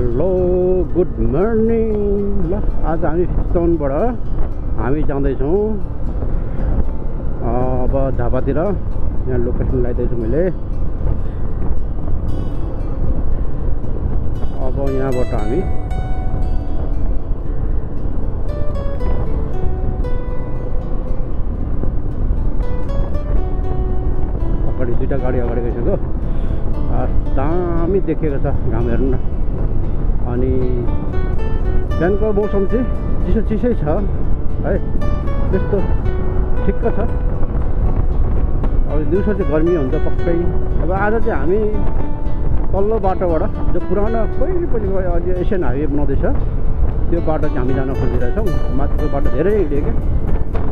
Hello good morning. ल आज हामी फिस्टनबाट हामी जाँदैछौँ अब झापातिर। यहाँ लोकेसन लगाइदिएछु मैले। अब यहाँबाट हामी अगाडि दुईवटा गाडी अगाडि गइसक्यो। दामी देखेको छ घाम हेर्नु न। अनि बिहानको मौसम चाहिँ चिसै छ है, त्यस्तो ठिक्क छ। अब दिउँसो चाहिँ गर्मी हुन्छ पक्कै। अब आज चाहिँ हामी तल्लो बाटोबाट जो पुरानो पहिलेको अहिले एसियन हाइवे बनाउँदैछ त्यो बाटो चाहिँ हामी जान खोजिरहेछौँ। माथिको बाटो धेरै हिँड्यो क्या,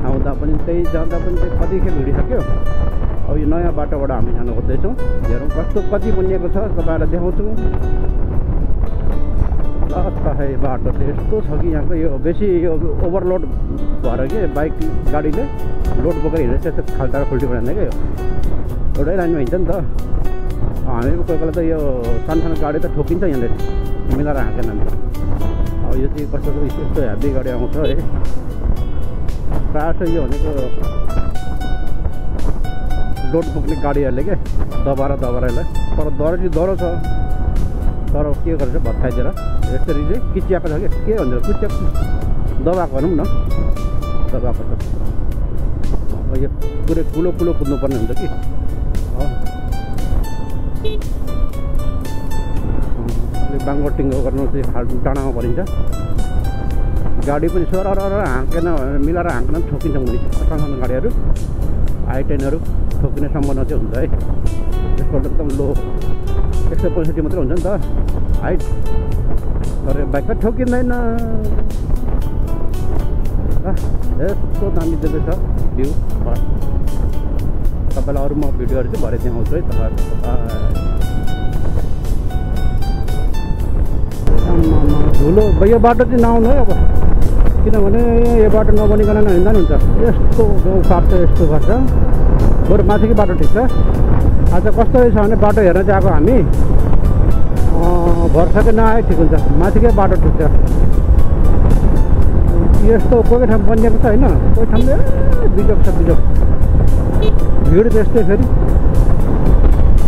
आउँदा पनि त्यही जाँदा पनि त्यही कतिखेप हिँडिसक्यो। अब यो नयाँ बाटोबाट हामी जान खोज्दैछौँ। हेरौँ कति बनिएको छ, तपाईँहरूलाई देखाउँछु। है बाटो चाहिँ यस्तो छ कि यहाँको यो बेसी यो ओभरलोड भएर के बाइक गाडीले लोड बोकेर हिँडेर त्यस्तो खाल्टाको खुल्टी बनाउँदैन क्या। यो एउटै लाइनमा हिँड्छ नि त। हामी कोही बेला त यो सानो गाडी त ठोकिन्छ यहाँनिर, मिलाएर हाँकेन नि। अब यो चाहिँ कस्तो यस्तो हेभी गाडी आउँछ है। प्रायः जस्तो यो भनेको लोड बोक्ने गाडीहरूले के दबाएर यसलाई, तर डर चाहिँ डह्रो छ। तर के गर्छ भत्काइदिएर यसरी चाहिँ किच्याएको छ कि के भन्छ कुच्याएको दबाएको भनौँ न, दबाएको छ। अब यो पुरै कुलो कुद्नुपर्ने हुन्छ कि। बाङ्गो टिङ्गो गर्नु चाहिँ डाँडामा परिन्छ। गाडी पनि सर हाँकेन मिलाएर हाँक्न पनि ठोकिन्छ मुनि। सानो गाडीहरू I-10हरू ठोकिने सम्भावना चाहिँ हुन्छ है। त्यसबाट एकदम लो 165 मात्रै हुन्छ नि त हाइट, तर बाइक त ठोकिँदैन। यस्तो दामी देख्दैछ भ्यू। तपाईँलाई अरू म भिडियोहरू चाहिँ भरे देखाउँछु है तपाईँहरू। धुलो यो बाटो चाहिँ नआउनु है अब, किनभने यो बाटो नबनिकन हिँड्दा नि हुन्छ। यस्तो उखाट छ, यस्तो गर्छ। बरु माथिकै बाटो ठिक छ। आज कस्तो रहेछ भने बाटो हेर्न चाहिँ आएको हामी भर्साकै नआए ठिक हुन्छ। माथिकै बाटो ठिक छ। यस्तो कोही ठाउँ बनिएको छ होइन, कोही ठाउँमा बिजोक छ बिजोक, भिड त्यस्तै फेरि।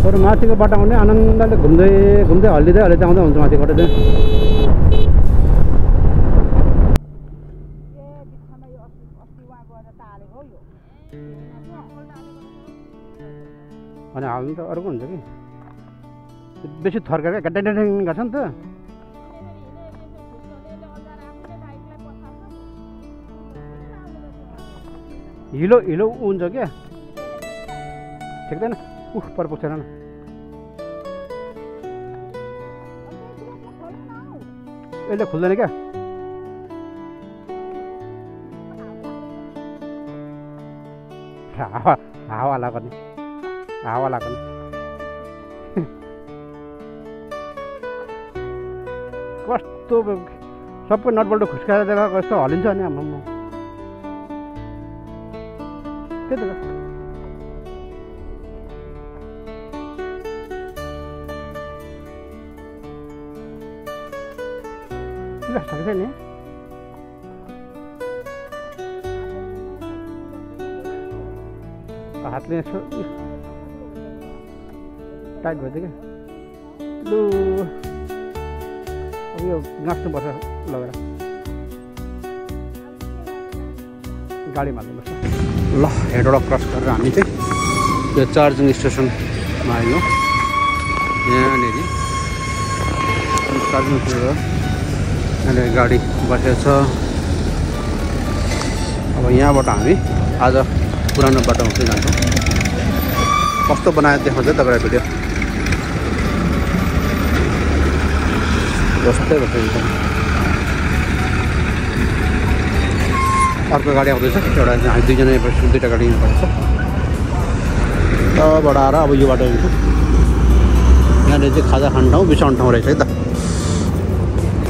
बरु माथिको बाटो आउने आनन्दले घुम्दै हल्लिँदै आउँदा हुन्छ माथिबाट चाहिँ। अनि हाल्नु त अर्को हुन्छ कि बेसी थर्केर ट्याङ गर्छ नि त। हिलो हुन्छ क्या, ठिक्दैन। पर पुग्छ न, यसले खुल्दैन क्या। हावा लाग्ने कस्तो सबै नटबल्टो खुस्काएर देखा कस्तो हलिन्छ नि हाम्रो। त्यही त सक्छ नि। हातले यसो टाइट भइदियो क्या। लु अब यो नाच्नुपर्छ लगेर गाडीमा हाल्नुपर्छ। ल हेडवटा क्रस गरेर हामी चाहिँ यो चार्जिङ स्टेसनमा आयौँ। यहाँनिर चार्जिङ स्टेसन यहाँनिर गाडी बसेको छ। अब यहाँबाट हामी आज पुरानो बाटोमा चाहिँ जान्छौँ। कस्तो बनाएर देखाउँछ तपाईँलाई भिडियो जस्तै बसेको। अर्को गाडी आउँदैछ एउटा, हामी दुईजना दुईवटा गाडी हिँड्नुपर्छ। तबाट आएर अब यो बाटो हिँड्छौँ। यहाँनिर चाहिँ खाजा खाने ठाउँ बिसाउने ठाउँ रहेछ है त।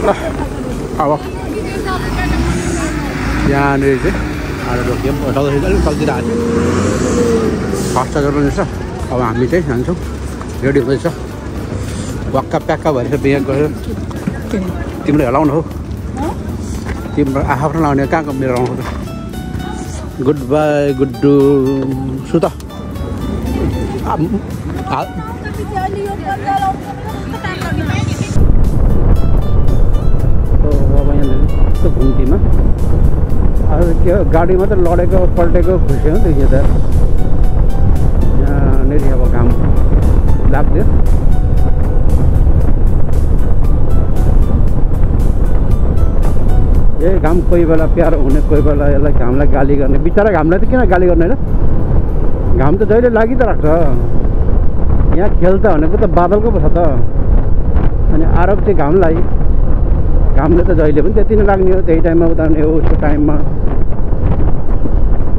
ल अब यहाँनिर चाहिँ आएर रोक्यौँ। अलिक कल्तिर हाल्यो, फास्ट चार्जर पनि रहेछ। अब हामी चाहिँ जान्छौँ, रेडी हुँदैछ। वाक्का प्याक्का भएर बिहा गऱ्यो। तिमीले हलाउनु हो तिम्रो आफ्नो लाउने कहाँको मेरो लाउनु हो गुड बाई गुड्डु सुत घुम्तीमा अब के हो गाडीमा त लडेको पल्टेको खुसी हो नि त यहाँनिर अब घाम लाग्थ्यो यही घाम कोही बेला प्यारो हुने कोही बेला यसलाई घामलाई गाली गर्ने बिचरा घामलाई त किन गाली गर्ने होइन घाम त जहिले लागि त राख्छ यहाँ खेल त भनेको त बादलको पो छ त अनि आरोप चाहिँ घामलाई घामले त जहिले पनि त्यति नै लाग्ने हो त्यही टाइममा उतार्ने हो उसको टाइममा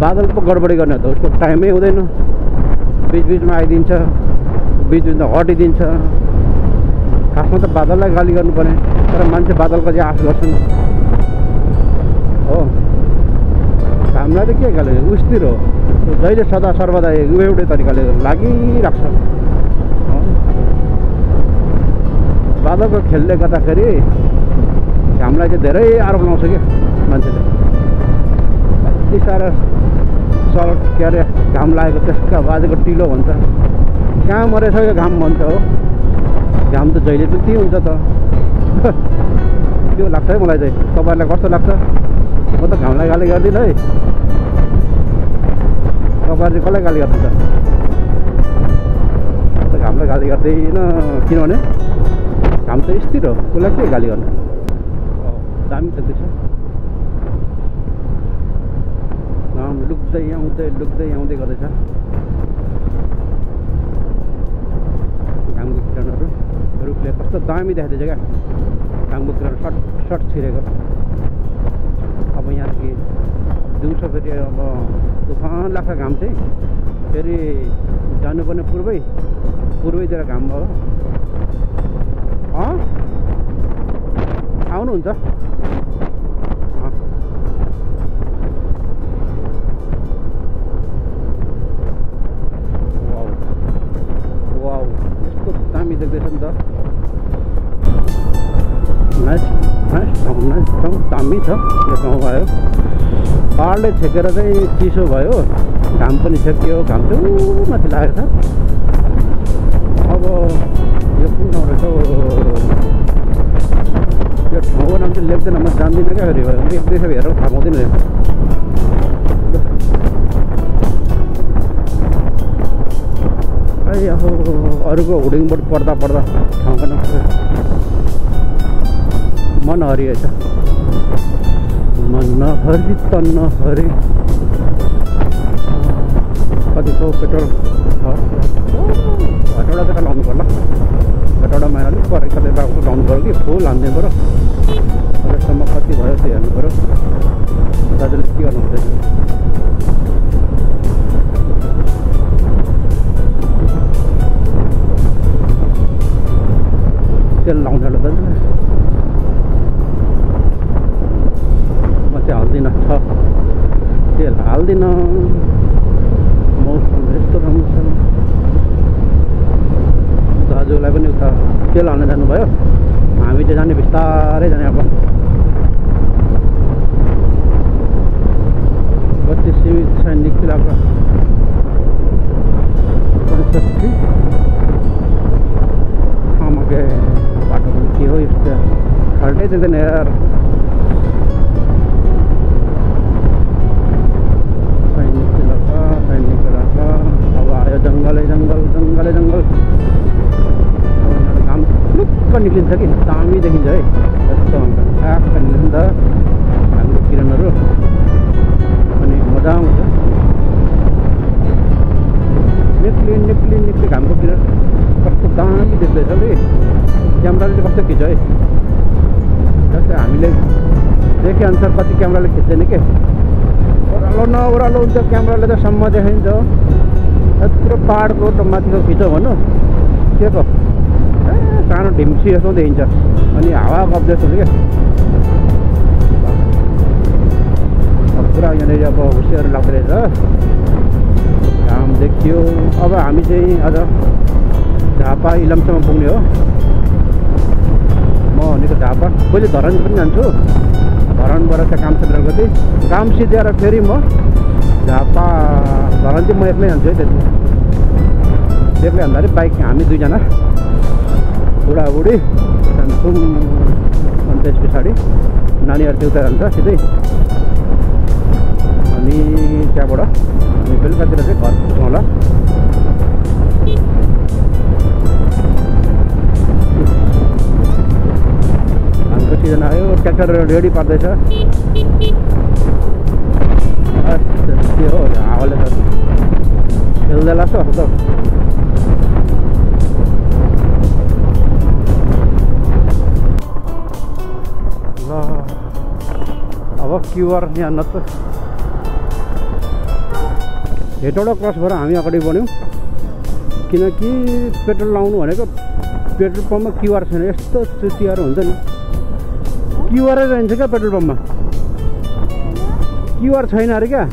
बादल पो गडबडी गर्ने हो त उसको टाइमै हुँदैन बिचबिचमा आइदिन्छ बिचबिचमा हटिदिन्छ खासमा त बादललाई गाली गर्नुपर्ने तर मान्छे बादलको चाहिँ आश गर्छन् हो घामलाई त के गाली उस्तिर हो जहिले सदा सर्वदा एउटै तरिकाले लागिराख्छ बादलको खेलले गर्दाखेरि घामलाई चाहिँ धेरै आरोप लाउँछ क्या मान्छेले यति साह्रो सडक के अरे घाम लागेको त्यसका बाजेको टिलो भन्छ कहाँ मरेछ यो घाम भन्छ हो घाम त जहिले त्यति हुन्छ त त्यो लाग्छ है मलाई चाहिँ तपाईँहरूलाई कस्तो लाग्छ म त घामलाई गाली गर्दिनँ है तपाईँहरूले कसलाई गाली गर्नुहुन्छ म त घामलाई गाली गर्दैन किनभने घाम त स्थिर हो उसलाई के गाली गर्नु दामी देख्दैछ घाम लुक्दै आउँदै गर्दैछ घामको किरणहरू रुखले कस्तो दामी देखाइदिएछ क्या घामको किरण सर्ट छिरेको अब यहाँदेखि दिउँसो फेरि अब तुफान लाग्छ घाम चाहिँ फेरि जानुपर्ने पूर्वैतिर घाम हो आउनुहुन्छ वाउ यस्तो दामी देख्दैछ नि त नाइस ठाउँ दामी छ यो ठाउँ भयो पहाडले छेकेर चाहिँ चिसो भयो घाम पनि छेक्यो घाम चाहिँ माथि लागेको छ अब यो कुन ठाउँ रहेछ यो ठाउँको नाम चाहिँ लेख्दैन म जान्दिनँ क्या फेरि एक दुई खेप हेरेर थाहा पाउँदैन खै अब अरूको हुडिङबाट पढ्दा ठाउँको नाम मन हरिएछ मन नहरी त नहरी कति सौ पेट्रोल घटौडा चाहिँ लाउनु पर्ला घटौडामा अलिक परे कतै बाटो लाउनु पऱ्यो कि फुल हानिदिनु पऱ्यो अहिलेसम्म कति भयो त्यो हेर्नु पऱ्यो दाजुले के गर्नु हुँदैन तेल लाउँछ होला दाजुले म चाहिँ हाल्दिनँ छ तेल हाल्दिनँ मौसम यस्तो राम्रो छ दाजुलाई पनि उता तेल हाल्न जानुभयो हामी चाहिँ जाने बिस्तारै जाने अब कति सीमित सैनिक इलाका आमाके बाटो पनि के हो यस्तो खाल्टै देख्दैन यार सैनिक इलाका अब आयो जङ्गलै जङ्गल घाम लुक्क निक्लिन्छ कि दामी देखिन्छ है यस्तो ट्याक्क निक्लिन्छ त घामको किरणहरू अनि मजा आउँछ निक्ली घामको किरण कस्तो दामी देख्दैछ कि क्यामेराले चाहिँ कस्तो खिच्छ है जस्तै हामीले देखेअनुसार कति क्यामेराले खिच्दैन के ओह्रालो हुन्छ क्यामेराले त सम्म देखाइन्छ यत्रो पहाडको माथिको खिच्यो भनौँ के को सानो ढिम्सी जस्तो देखिन्छ अनि हावा कब्जेछ क्या पुरा यहाँनिर अब हुसियाहरू लाग्दो रहेछ घाम देखियो अब हामी चाहिँ आज झापा इलामसम्म पुग्ने हो म भनेको झापा भोलि धरान पनि जान्छु धरानबाट चाहिँ काम सेन्टर गर्दै काम सिधेर फेरि म झापा धरान चाहिँ म एक्लै जान्छु है त्यति एक्लै भन्दाखेरि बाइक हामी दुईजना बुढाबुढी जान्छौँ अनि त्यस पछाडि नानीहरू चाहिँ उता जान्छ सिधै अनि त्यहाँबाट हामी बेलुकातिर चाहिँ घर पुग्छौँ होला हाम्रो सिजन आयो ट्र्याक्टर रेडी पार्दैछ त्यो हो हावाले त खेल्दै लाग्छ त ल अब क्युआर यहाँ न त हेटौँडा क्रस भएर हामी अगाडि बढ्यौँ किनकि पेट्रोल लाउनु भनेको पेट्रोल पम्पमा क्युआर छैन यस्तो चुतियाहरू हुन्छ नि क्युआरै रहन्छ क्या पेट्रोल पम्पमा क्युआर छैन अरे क्या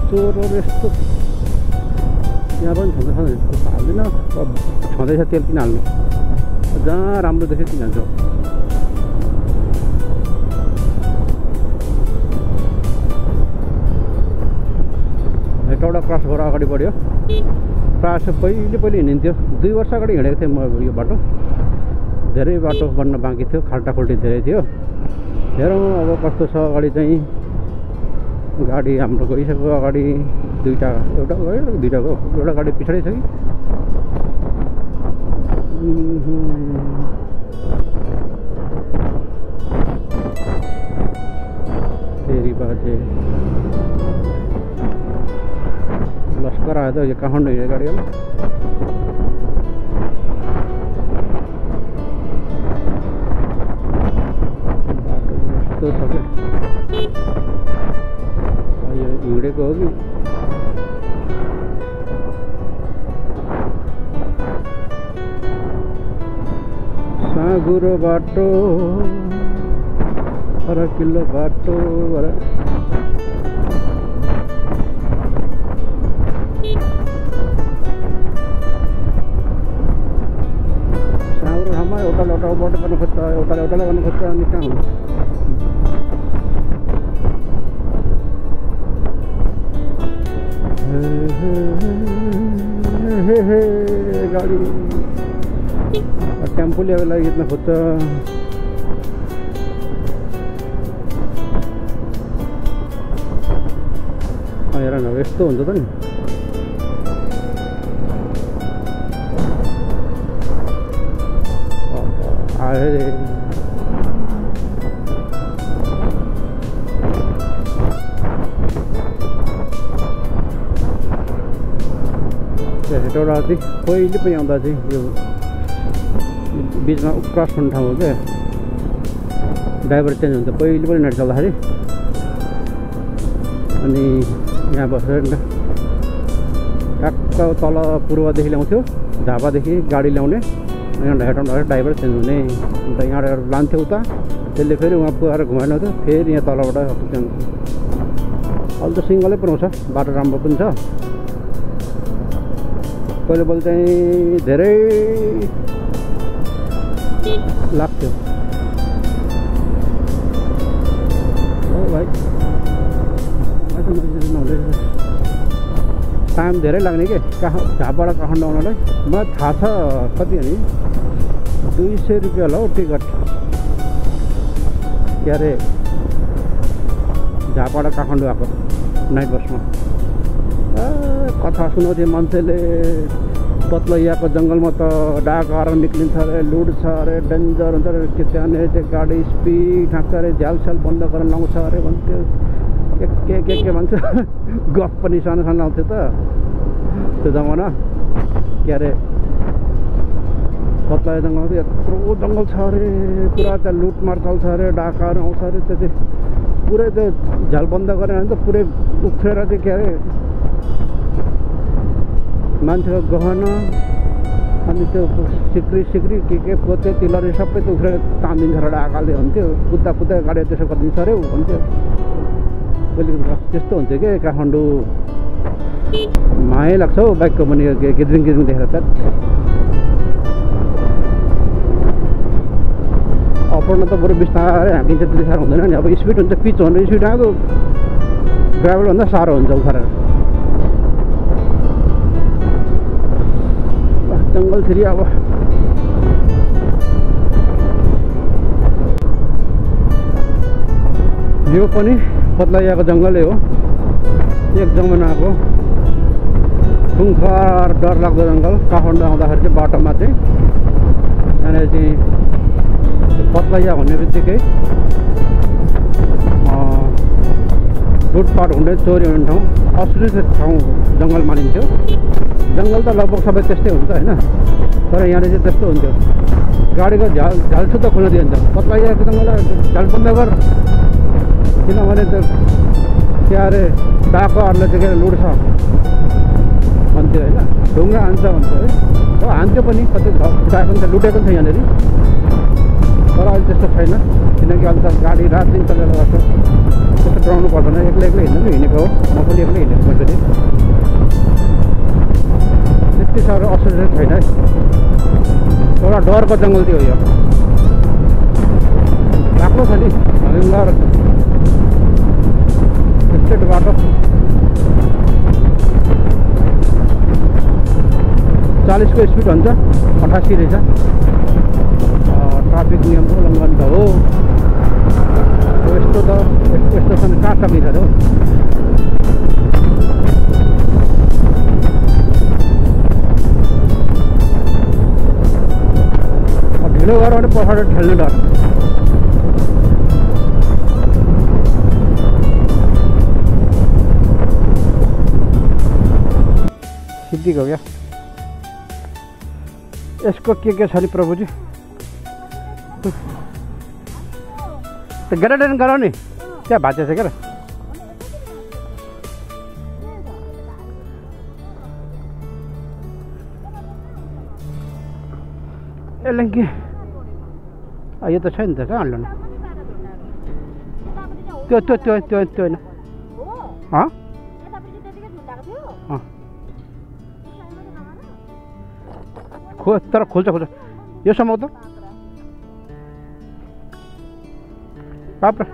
चोरहरू यस्तो यहाँ पनि छँदैछ हाल्दैन छँदैछ तेल किन हाल्नु जहाँ राम्रो देख्यो किन हाल्छ हेटौँडा क्रस भएर अगाडि बढ्यो प्रायः जस्तो पहिले हिँडिन्थ्यो 2 वर्ष अगाडि हिँडेको थिएँ म यो बाटो धेरै बाटो बन्न बाँकी थियो खाल्टाखुल्टी धेरै थियो हेरौँ अब कस्तो छ अगाडि चाहिँ गाडी हाम्रो गइसक्यो अगाडि एउटा गयो दुईवटा गयो एउटा गाडी पछाडि छ कि फेरि बाजे लस्कर आयो त यो काठमाडौँ हिँडेको गाडी होला बाटो यस्तो छ क्या यो हिँडेको हो कि साँगुरो बाटो फरकिलो बाटो साँगुरो ठाउँमा एउटाले एउटाबाट गर्नु खोज्छ एउटाले एउटालाई गर्नु खोज्छ अनि कहाँ हुन्छ गाडी टेम्पो ल्याउनलाई जित्न खोज्छ हेर न यस्तो हुन्छ त नि आयो हेटौँडा चाहिँ पहिले पनि आउँदा चाहिँ यो बिचमा क्रस हुने ठाउँ हो क्या ड्राइभर चेन्ज हुन्छ पहिले पनि नेट चल्दाखेरि अनि यहाँ बसेर ट्याक्क तल पूर्वदेखि ल्याउँथ्यो झापादेखि गाडी ल्याउने यहाँ हेटौँडा ड्राइभर चेन्ज हुने अन्त यहाँबाट लान्थ्यो उता त्यसले फेरि उहाँ पुगाएर घुमाएन थियो फेरि यहाँ तलबाट चेन्ज अहिले त सिङ्गलै पुऱ्याउँछ बाटो राम्रो पनि छ पहिलो चाहिँ धेरै लाग्थ्यो ओ भाइ टाइम धेरै लाग्ने के झापबाट काठमाडौँ आउनलाई मलाई थाहा छ कति हो नि 200 रुपियाँ होला हौ टिकट के अरे झापबाट काठमाडौँ आएको नाइट बसमा कथा सुनाउँथ्यो मान्छेले पत्लैयाको जङ्गलमा त डाकाहरू निक्लिन्छ अरे लुट छ अरे डेन्जर हुन्छ अरे के त्यहाँनिर चाहिँ गाडी स्पिड ठाक्छ अरे झ्यालस्याल बन्द गरेर लाउँछ अरे भन्थ्यो के भन्छ गफ पनि सानो सानो आउँथ्यो त त्यो जमाना के अरे पत्लैया जङ्गलमा चाहिँ यत्रो जङ्गल छ अरे पुरा त्यहाँ लुटमार चल्छ अरे डाकाहरू आउँछ अरे त्यो चाहिँ पुरै त्यो झ्याल बन्द गरेर भने त पुरै उफ्रेर चाहिँ के अरे मान्छेको गहना अनि त्यो सिक्री के पोते तिलरी सबै त्यो उफ्रेर तानिदिन्छ र डाकाले हुन्थ्यो कुद्दा गाडी त्यसो गरिदिन्छ अरे भन्थ्यो कहिले त्यस्तो हुन्छ कि काठमाडौँ माया लाग्छ हौ बाइकको पनि गिद्रिङ देखेर त छोड्न त बरु बिस्तारै हामी त्यति साह्रो हुँदैन नि। अब स्पिड हुन्छ, पिच हुन्छ, स्पिड आएको ग्राभलभन्दा साह्रो हुन्छ उखालेर। जङ्गल फेरि अब यो पनि पत्लाइयाको जङ्गलै हो, एक जमानाको खुङखार डरलाग्दो जङ्गल। काठमाडौँ आउँदाखेरि चाहिँ बाटोमा चाहिँ यहाँनिर चाहिँ पत्लाइया भन्ने बित्तिकै लुटपाट हुने, चोरी हुने ठाउँ, असुरक्षित ठाउँ जङ्गल मानिन्थ्यो। जङ्गल त लगभग सबै त्यस्तै हुन्छ होइन, तर यहाँनिर चाहिँ त्यस्तो हुन्थ्यो, गाडीको झ्याल सुद्धा खोल्न दिइन्छ। पत्लाइयाको जङ्गललाई झ्याल बन्द गर, किनभने त्यो त्यहाँ अरे डाकुहरूले चाहिँ के लुट्छ भन्थ्यो होइन, ढुङ्गा हान्छ भन्छ है। हो हान्थ्यो पनि, कति फुटाएको पनि छ, लुटेको पनि छ यहाँनिर। तर अहिले त्यस्तो छैन, किनकि अहिले त गाडी रात दिन चलेर गर्छ, त्यस्तो डराउनु पर्दैन। एक्लै हिँड्नु हिँडेको हो, म पनि एक्लै हिँडेको कसरी, त्यति साह्रो असुरक्षित छैन है। एउटा डरको जङ्गल थियो यो, बाक्लो छ नि भयङ्कर स्ट्रेट बाटो। 40 को स्पिड हुन्छ, 88 रहेछ। ट्राफिक नियमको उल्लङ्घन त हो यस्तो, त यस्तो छ कहाँ ट्राफिक छ हो। ढिलो गऱ्यो भने पछाडि ठेल्ने डर। सिद्धि हो क्या यसको के छ नि प्रभुजी? त्यो ग्यारेन्ट गराउ नि, त्यहाँ भाँचेछ क्या र। यसले के यो त छैन त, कहाँ हाल्नु त्यो त्यो त्यो त्यो त्यो होइन तर खोल्छ यो सम्म त बाप्रे।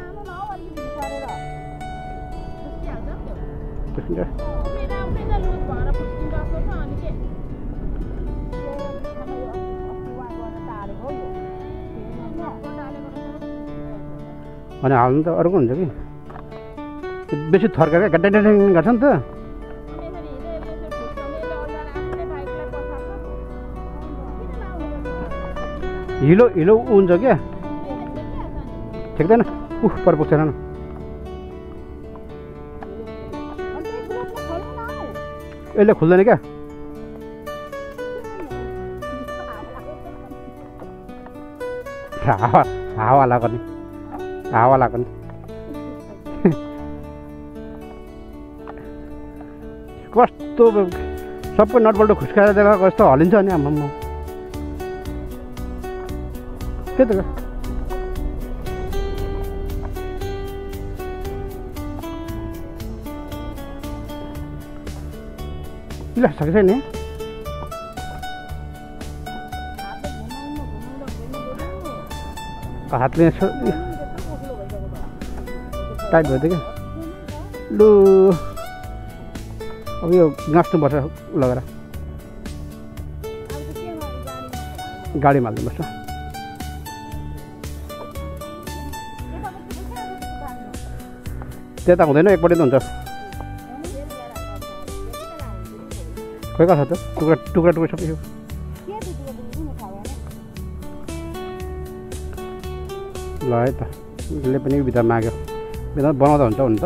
अनि हाल्नु त अर्को हुन्छ कि बेसी थर्केर गड्डाड्याङ गर्छ नि त। हिलो हिलो हुन्छ क्या, ठेक्दैन पर पुग्दैन न। यसले खुल्दैन क्या, हावा लाग्यो नि, हावा लाग्यो नि। कस्तो सबै नटबल्टो खुस्काएर देखाएको कस्तो हलिन्छ नि आम्मामा, त्यही त ल सक्छ नि। हातले टाइट भयो त क्या। लु अब यो गाँच्नुपर्छ लगेर, गाडीमा हाल्नुपर्छ। त्यता हुँदैन, एकपट्टि त हुन्छ। खोइ कहाँ छ त टुक्रा टुक्रा टुक्रा सबै यो। ल है त, यसले पनि भित्र माग्यो, भित्र बनाउँदा हुन्छ हुन त,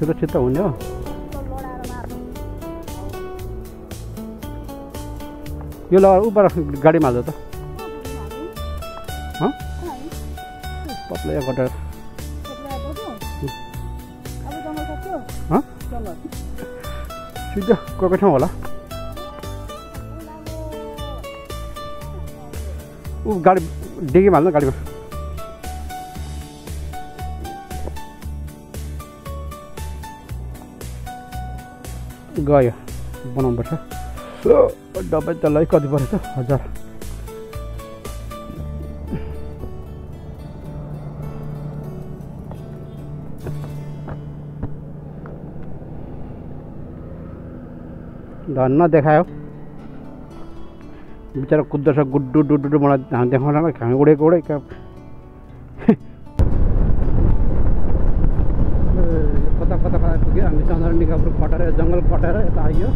सुरक्षित त हुने हो। यो ल उपर गाडीमा हाल्छ त, पत्ला गटर सिधै कोही ठाउँ होला। ऊ गाडी डिगीमा हाल्नु, गाडीमा गयो, बनाउनुपर्छ। दबाई त ल कति परेछ 1000। धन्न देखायो बिचरा कुद्दछ गुड्डु डुड्डु मलाई देखाउनलाई हामी उडेको उडे कता कता पुग्यो हामी चन्द्रनिकापुर कटेर जङ्गल कटेर यता आइयो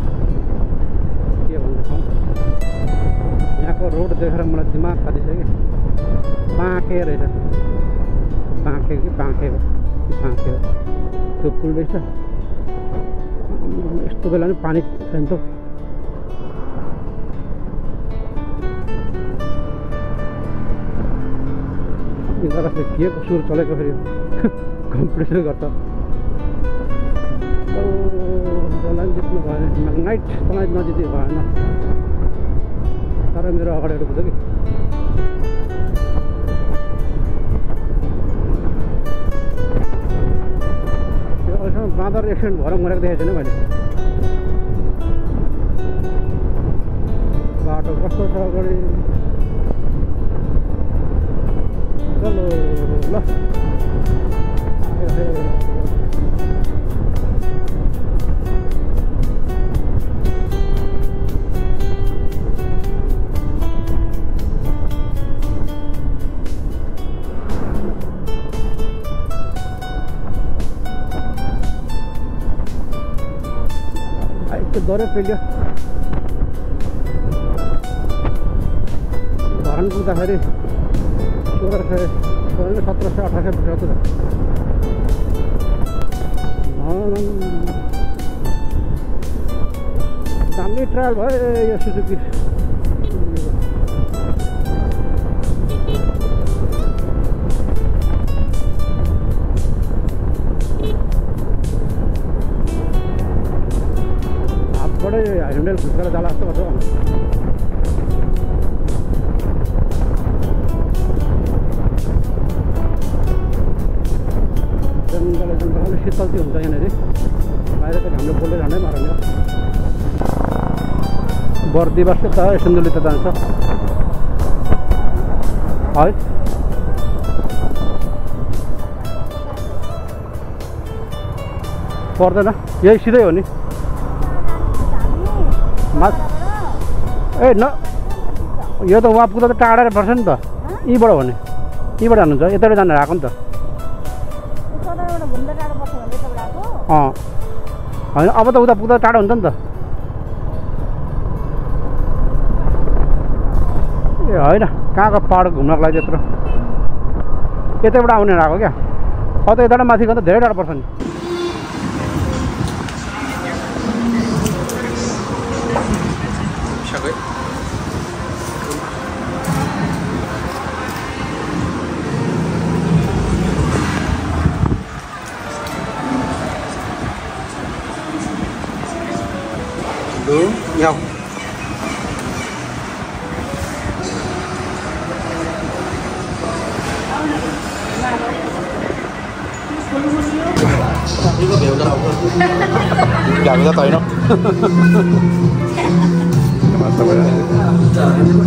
के भन्दैछौँ यहाँको रोड देखेर मलाई दिमाग खाँदैछ कि बाँके रहेछ बाँके कि बाँके हो त्यो पुल रहेछ यस्तो बेला नि पानी छैन त के को सुर चलेको फेरि कम्पिटिसन गर्छ तँलाई जित्नु भएन नाइट तँलाई नजित्नु भएन तर मेरो अगाडिहरू पुग्छ कि त्यो अहिलेसम्म बाँदर एक्सिडेन्ट भएर मरेको देखेको छैन मैले बाटो कस्तो छ अगाडि चलो ल दौरे पेल्यो धरान पुग्दाखेरि 1600 1700 1800 दामी ट्रायल भयो यो सुजुकी हातबाटै ह्यान्डल खुस्केर जाला जस्तो गर्छ जङ्गल शीतल चाहिँ हुन्छ यहाँनिर बाहिर त हाम्रो बोल्दै झन्डै मार्ने बर्दिवासले त सिन्धुली त जान्छ है पर्दैन यही सिधै हो नि ए न यो त उहाँ पुग्दा त टाढा पर्छ नि त यहीँबाट हो नि यहीँबाट जानुहुन्छ यताबाट जानु आएको नि त होइन अब त उता पुग्दा टाढो हुन्छ नि त ए होइन कहाँको पाहाड घुम्नको लागि त्यत्रो यतैबाट आउने आएको क्या अब त यताबाट माथि गयो त धेरै टाढो पर्छ नि nhau 이거 매우더라고. 양이 다 있나?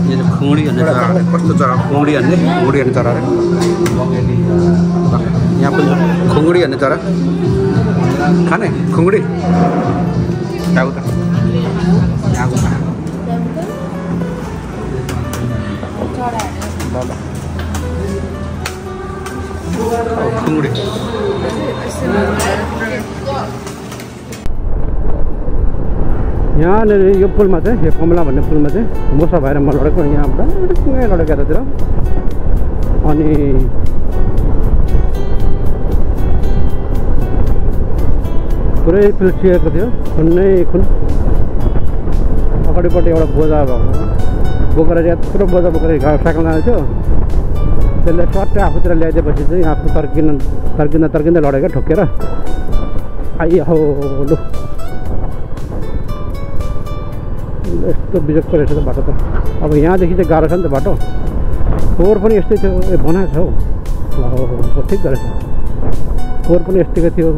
ये खुंगड़ी अन्य खुंगड़ी अन्य चारा है यहाँ पर खुंगड़ी अन्य चारा खाने खुंगड़ी क्या होता यहाँ को खुंगड़ी यहाँनिर यो पुलमा चाहिँ यो कमला भन्ने पुलमा चाहिँ मोसा भएर म लडेको यहाँबाट लडेको यतातिर अनि पुरै पिल्सिएको थियो खुन्नै खुन अगाडिपट्टि एउटा बोजा बोकेर यत्रो बोजा बोकेर साइकल जाँदै थियो त्यसले सट्टै आफूतिर ल्याइदिएपछि चाहिँ आफू तर्किँदै लडेको ठोकेर आइहो लु यस्तो बिजोगको रहेछ त बाटो त अब यहाँदेखि चाहिँ गाह्रो छ नि त बाटो फोहोर पनि यस्तै थियो ए बनाएको छ हौ ठिक रहेछ फोहोर पनि यस्तैको थियो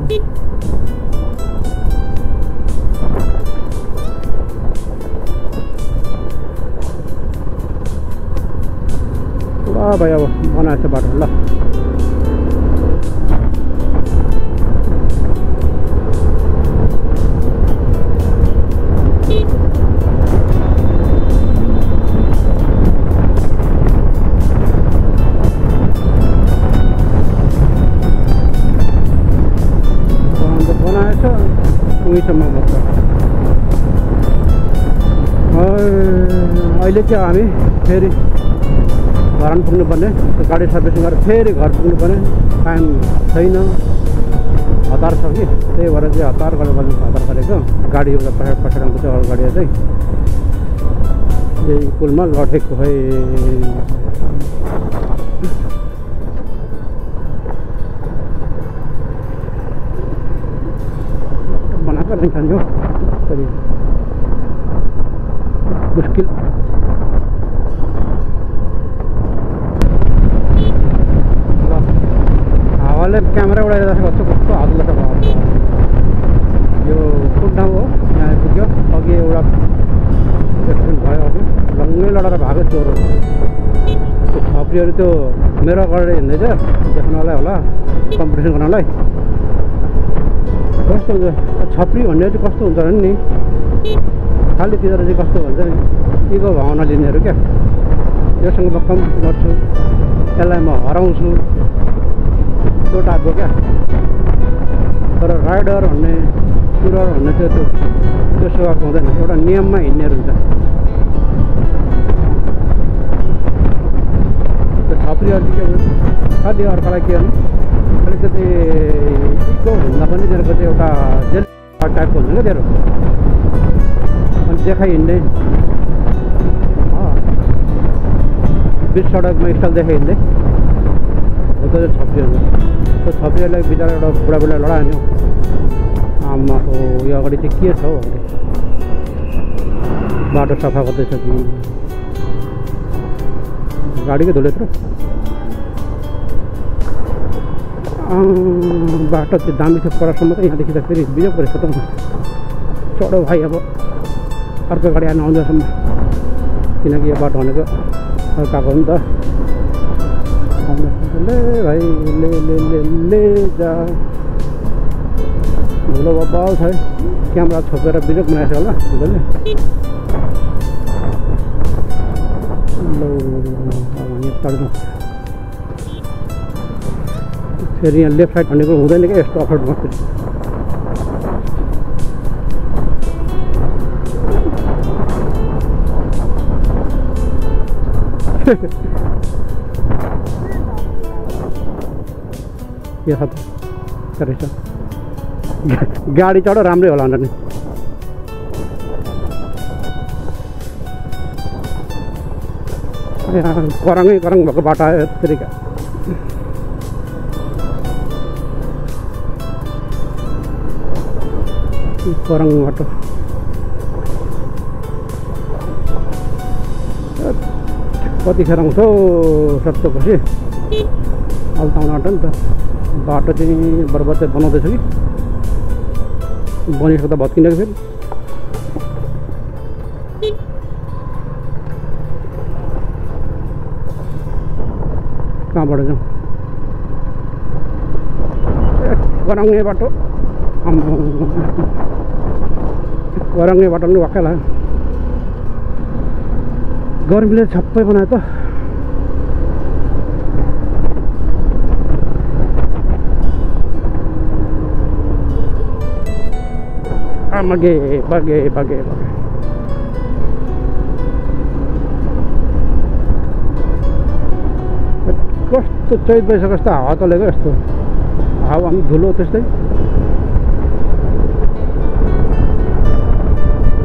पुरा भाइ अब बनाएको छ बाटो ल दामीसम्म बस्छ। अहिले चाहिँ हामी फेरि घर पुग्नुपर्ने, गाडी सर्भिसिङ गरेर फेरि घर पुग्नुपर्ने, टाइम छैन, हतार छ कि, त्यही भएर चाहिँ हतार गरेको गाडी एउटा पठाएको छ। अरू गाडी चाहिँ यही पुलमा लडेको है। बनाएको नहीं खाने मुश्किल। हावाले क्यामेरा उडाइरहेको कस्तो कस्तो हातले छ। यो कुन ठाउँ हो, यहाँ आइपुग्यो। अघि एउटा एक्सिडेन्ट भयो, अघि लङ्गै लडेर भएको चोरो। त्यो छप्रीहरू त्यो मेरो गरेर हिँड्दैछ देख्नलाई होला, कम्पिटिसन गर्नलाई। कस्तो हुन्छ छप्री भन्ने चाहिँ कस्तो हुन्छ नि, खालि तिनीहरू चाहिँ कस्तो भन्छ नि, इगो भावना लिनेहरू क्या। योसँग म कम्पिट गर्छु, यसलाई म हराउँछु, त्यो टाइपको क्या। तर राइडर भन्ने टुरर भन्ने चाहिँ त्यो स्वभाव हुँदैन, एउटा नियममा हिँड्नेहरू हुन्छ। त्यो छप्रीहरू के खालि अर्कालाई के भने अलिकति इको भन्दा पनि तिनीहरूको चाहिँ एउटा जेल टाइपको हुन्छ क्या तिनीहरू। अनि देखाइ हिँड्ने, बिच सडकमा स्टाइल देखाइ हिँड्ने हो त्यो छप्रीहरू। त्यो छप्रीहरूलाई बिचरा एउटा बुढाबुढीलाई लडायो। आमाको यो अगाडि चाहिँ के छ हौ, अगाडि बाटो सफा गर्दैछ कि गाडीकै धुलो यत्रो। बाटो चाहिँ दामी छ परसम्म त, यहाँदेखि त फेरि बिजोग पऱ्यो खतम। चढो भाइ अब अर्को गाडी आउनु आउँदासम्म, किनकि यो बाटो भनेको अर्काको हो नि त। ले भाइ ले जा, धुलो बब्बाल छ। क्यामेरा छोपेर बिजोग बनाएको छ होला धुलोले। फेरि यहाँ लेफ्ट साइड भनेको हुँदैन क्या, यस्तो अफरोड मात्रै। के छ त रहेछ, गाडी चढो राम्रै होला नि। करङै करङ भएको बाटो आयो यत्तिका। करङ बाटो कतिखेर आउँछ सप्तपछि अल्ताउन आँट्यो नि त। बाटो चाहिँ बर्बाद चाहिँ बनाउँदैछ कि बनिसक्दा भत्किँदैछ फेरि। कहाँबाट जाउँ, कराउने बाटो, कराउने बाटो पनि वाक्कै लाग्यो। गर्मीले छप्पै बनायो त। बगे बगे बगे बगे कस्तो चैत वैशाख कस्तो हावा चलेको, यस्तो हावा पनि धुलो त्यस्तै।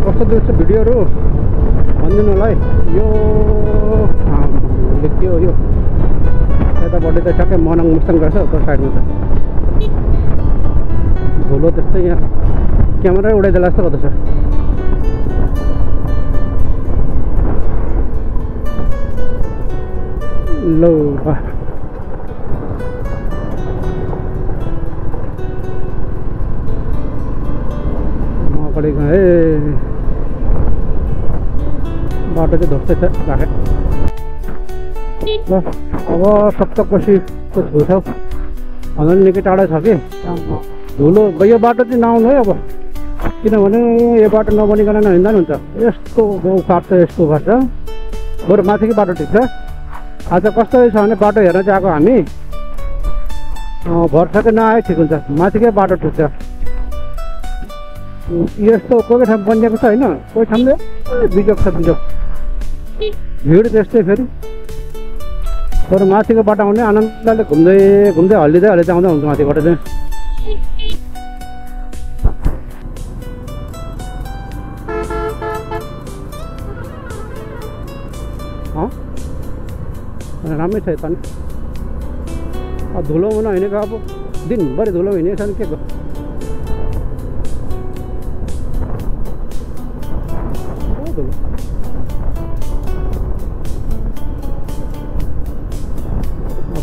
कस्तो देख्छ भिडियोहरू भनिदिनु होला है। यो के हो, यो यतापट्टि त ठ्याक्कै मनाङ मुस्ताङ गर्छ, त्यो साइडमा त धुलो त्यस्तै। यहाँ क्यामेरा उडाइदिएला जस्तो गर्दैछ। लौ म अगाडि गएँ, बाटो चाहिँ धोक्दै छ राखेँ। ल अब सप्तकोशीको छेउछाउ भन्दा निकै टाढा छ कि धुलो। यो बाटो चाहिँ नआउनु है अब, किनभने यो बाटो नबनिकन हिँड्दा नि हुन्छ। यस्तो गाउँ काट्छ, यस्तो गर्छ। बरु माथिकै बाटो ठिक छ। आज कस्तो छ भने बाटो हेर्न चाहिँ आएको हामी, भर्खर नआए ठिक हुन्छ। माथिकै बाटो ठिक छ। यस्तो कोही ठाउँ बनिएको छ होइन, कोही ठाउँले बिजोग छ बिजोग, भिड त्यस्तै फेरि। तर माथिको बाटो आउने आनन्दले घुम्दै घुम्दै हल्लिँदै हल्लिँदै आउँदा हुन्छ माथिबाट चाहिँ। राम्रै छ यता नि। धुलोमा नहिँडेको अब दिनभरि धुलो हिँडेको छ नि के को।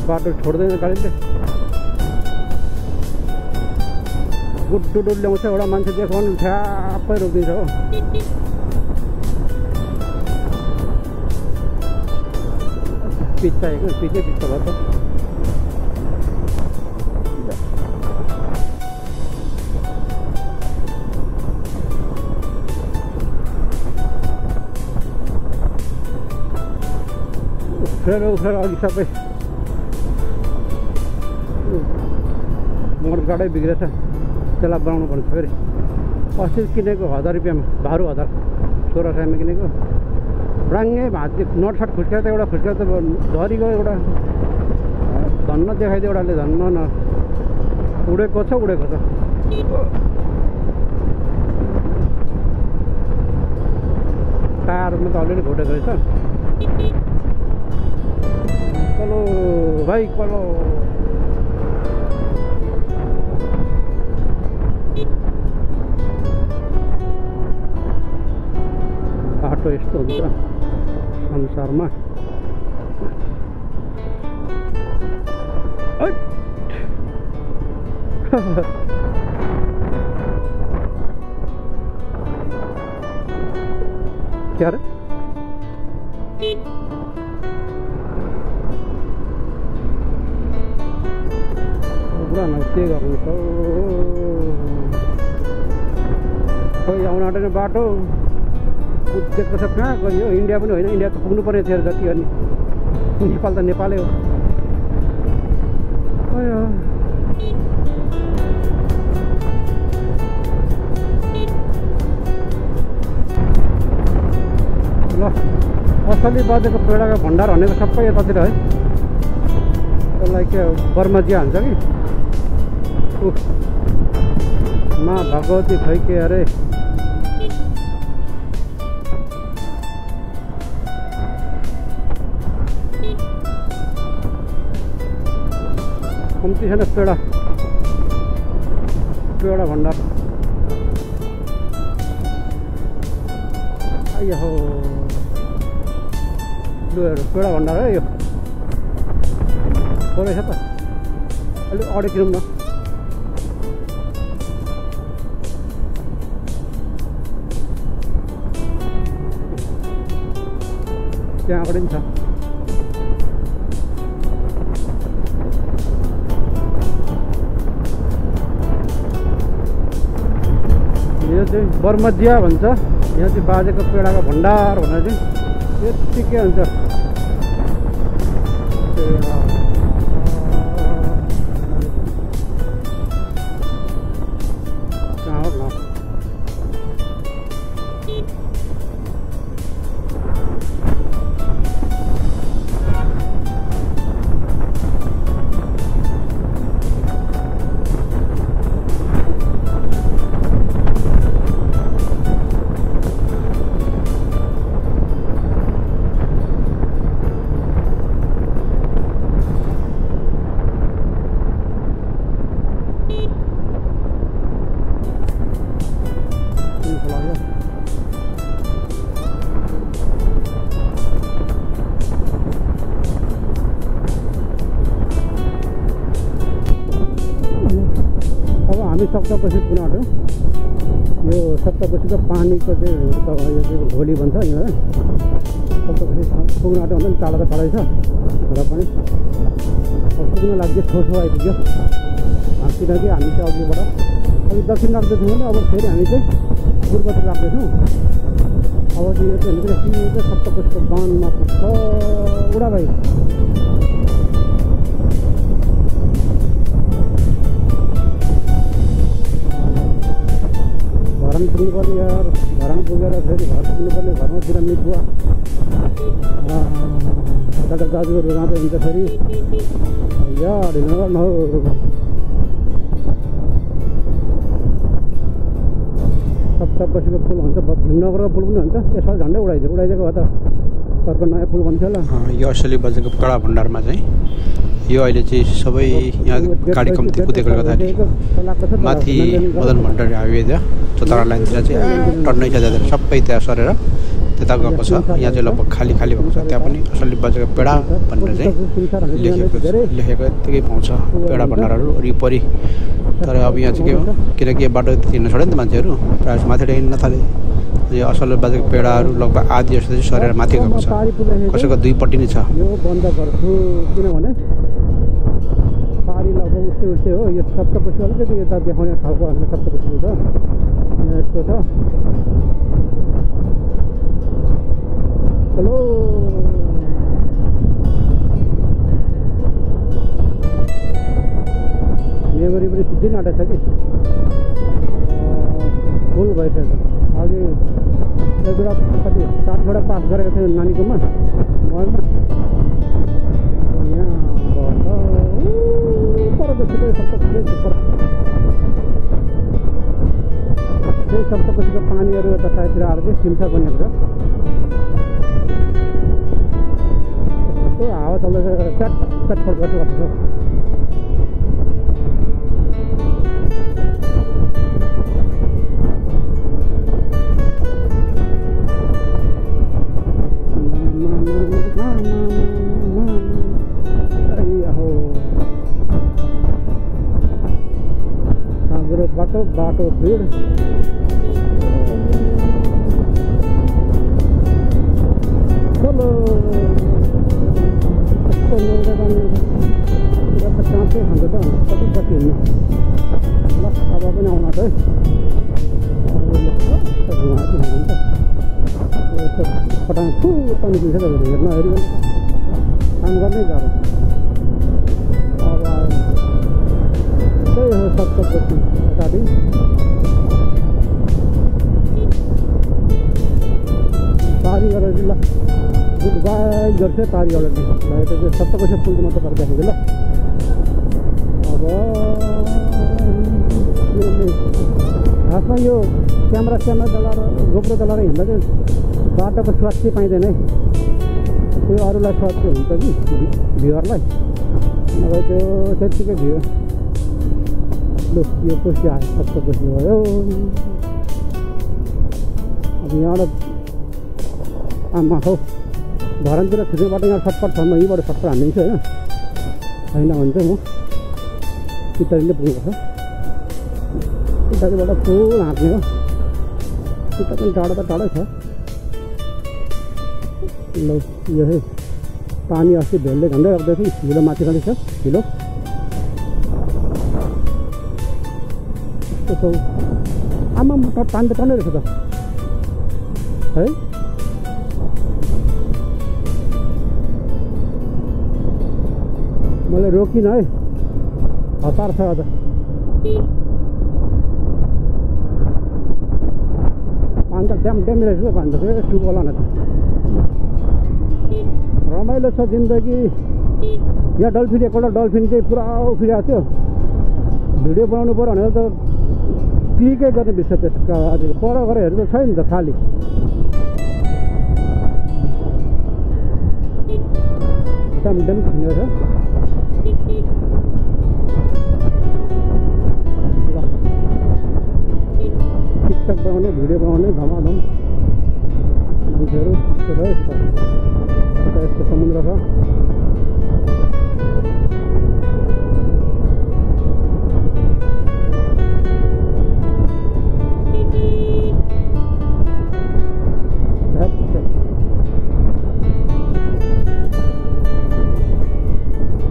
बाटो छोड्दैन गाडीले, गुड्डु ल्याउँछ एउटा मान्छे देख्यो भने ठ्याप्पै रोकिदिन्छ हो। पिच चाहिएको, पिचै पिच भयो त। उफ्रेर अघि सबै मोटर गाडै बिग्रेछ, त्यसलाई बनाउनु पर्छ फेरि। अस्ति किनेको 1000 रुपियाँमा, 12,000 1600 किनेको, राङ्गै भाँच्यो, नटसट खुस्केर त एउटा खुस्केर त झरी गयो एउटा, धन्न देखाइदियो एउटाले, धन्न न उडेको छ उडेको छ। टायरमा त अलरेडी घोटेको रहेछ। कलो भाइ कलो, बाटो यस्तो हुन्छ संसारमा। क्या रे पुरा न के गर्नु त, खोइ आउन आँटेन बाटो, कुदेको छ कहाँ गयो। इन्डिया पनि होइन, इन्डिया त पुग्नु पर्ने थियो जति अनि, नेपाल त नेपालै हो। ल असली बजेको पेडाको भण्डार भनेको सबै यतातिर है, त्यसलाई के बर्माजिया हुन्छ कि मा भगवती खै के अरे। कम्ती छैन पेडा भण्डार। आइया हो पेडा भण्डार है यो, रहेछ त। अलिक अगाडि किनौँ न। त्यहाँ अगाडि पनि छ। यो चाहिँ बर्मजिया भन्छ, यहाँ चाहिँ बाजेको पेडाको भण्डार भनेर चाहिँ यत्तिकै हुन्छ। सप्तकोशी पुग्न आँट्यो। यो सप्तकोशीको पानीको चाहिँ यो चाहिँ घोली भन्छ यिनीहरू। सप्तकोशी पुग्न आँट्यो भन्दा पनि टाढा त टाढै छ, र पनि पुग्न लाग्यो छेउछेउ आइपुग्यो। किनकि हामी चाहिँ अघिबाट अघि दक्षिण लाग्दैछौँ भने अब फेरि हामी चाहिँ पूर्वतिर लाग्दैछौँ। अब चाहिँ यो चाहिँ सिधै सप्तकोशीको बाँधमा पुग्छ। उडा भाइ घरमा पुग्नुपर्ने यार घरमा पुगेर फेरि घर पुग्नुपर्ने घरमा बिरामी बुवा दाजुहरू जाँदै हुन्छ फेरि यार ढिलो गर्नु सप्तकोशीको फुल हुन्छ भीमनगरको फुल पनि हुन्छ यसो झन्डै उडाइदिएको भए त अर्को नयाँ फुल भन्थ्यो होला यो असली बजेको कडा भण्डारमा चाहिँ यो अहिले चाहिँ सबै यहाँ गाडी कम्ती कुदेकोले गर्दाखेरि माथि मदन भण्डारी हाइवे छ चतरा लाइनतिर चाहिँ टन्नै छ ज्यादा सबै त्यहाँ सरेर त्यता गएको छ यहाँ चाहिँ लगभग खाली खाली भएको छ त्यहाँ पनि असली बजेको पेडा भनेर चाहिँ लेखेको यत्तिकै पाउँछ पेडा भण्डारहरू वरिपरि तर अब यहाँ चाहिँ के हो किनकि बाटो हिँड्न छोड्यो नि त मान्छेहरू प्रायः माथि हिँड्न थाले यो असल बाजेको पेडाहरू लगभग आधी जस्तो चाहिँ सरेर माथि गएको छ कसैको दुईपट्टि नै छ यो बन्द गर्छु किनभने पारी लगभग उस्तै हो यो सप्तकोशी अलिकति यता देखाउने खालको हामीले सप्तकोशी छ यस्तो छ हेलो मेमोरी पनि सिद्धै नाटेको छ कि फुल भइसकेको अघि एक दुईवटा कति 7वटा पास गरेको थियो नानीकोमा मोबाइलमा यहाँ पर छिटो सप्तकोशीको पानीहरू यता साइडतिर आएर चाहिँ सिमसा बनिएको छ यस्तो हावा चल्दैछ च्याट च्याटपट गर्छ बाटो भीड़ चलो चाँचै खान्छ त कति कति हिँड्नु ल अब पनि आउनु आँट्यो है फटाङ फुट निस्किन्छ तपाईँहरू हेर्न हेरिकन काम गर्नै गाह्रो अब त्यही हो सप्तकोशी यतादि पारी गरेर ल गुड बाई गर्छ पारी गरेर यता चाहिँ सप्तकोशी पुलको मात्र गरिराखेको ल अब खासमा यो क्यामेरा चलाएर गोप्रो चलाएर हिँड्दा चाहिँ बाटोको स्वास्थ्य पाइँदैन है त्यो अरूलाई स्वास्थ्य हुन्छ कि भ्युअरलाई नभए त्यो त्यत्तिकै भ्यू लु यो कोशी आयो सप्तकोशी भयो अब यहाँबाट आमा हो धरानतिर छिर्नेबाट यहाँ सटपट छ म यहीँबाट सटपट हानिदिन्छु होइन होइन भने चाहिँ म पितरीले पुग्नुपर्छ पितरीबाट फुल हाँक्ने हो पिता पनि टाढो त टाढै छ ल यो है पानी अस्ति भेलले झन्डै राख्दै थियो हिलो माथि खाँदैछ हिलो यस्तो आमा पानी त टन्नै रहेछ त है मैले रोकिनँ है हतार छ अझ पानी त ड्याम रहेछ पानी त फेरि टुब होला न त रमाइलो छ जिन्दगी यहाँ डल्फिन एकपल्ट डल्फिन चाहिँ पुरा उफ्रिरहेको थियो भिडियो बनाउनु पऱ्यो भनेर त क्लिकै गर्ने विषय त्यसको पर गएर हेर्नु त छैन त खाली ड्याम खिच्ने छ टिकटक बनाउने भिडियो बनाउने धमाधम मान्छेहरू यस्तो समुद्र छ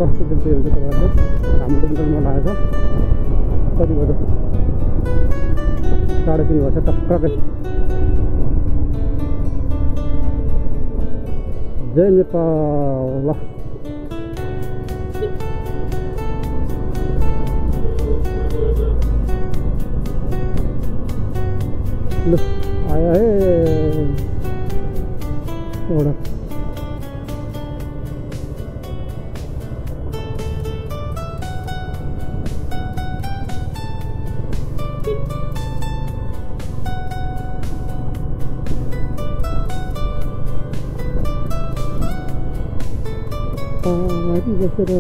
कस्तो देख्दै हुन्छ तपाईँहरूले हाम्रो इन्टरनेटमा लागेको छ कति बज्यो 3:30 वर्ष टक्कै जय नेपाल ल आयो है एउटा माथि बसेर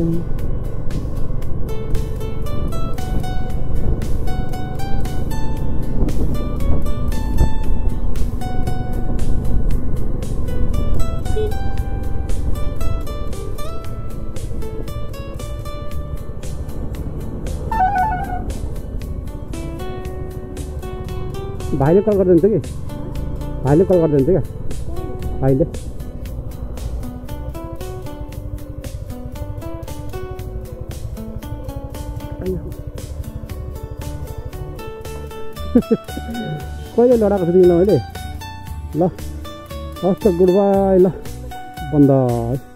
भाइले कल गरिदिन्छ कि भाइले कल गरिदिन्छ क्या भाइले कहिले लडाएको छु तिमीलाई मैले ल हस् त गुड बाई ल बन्द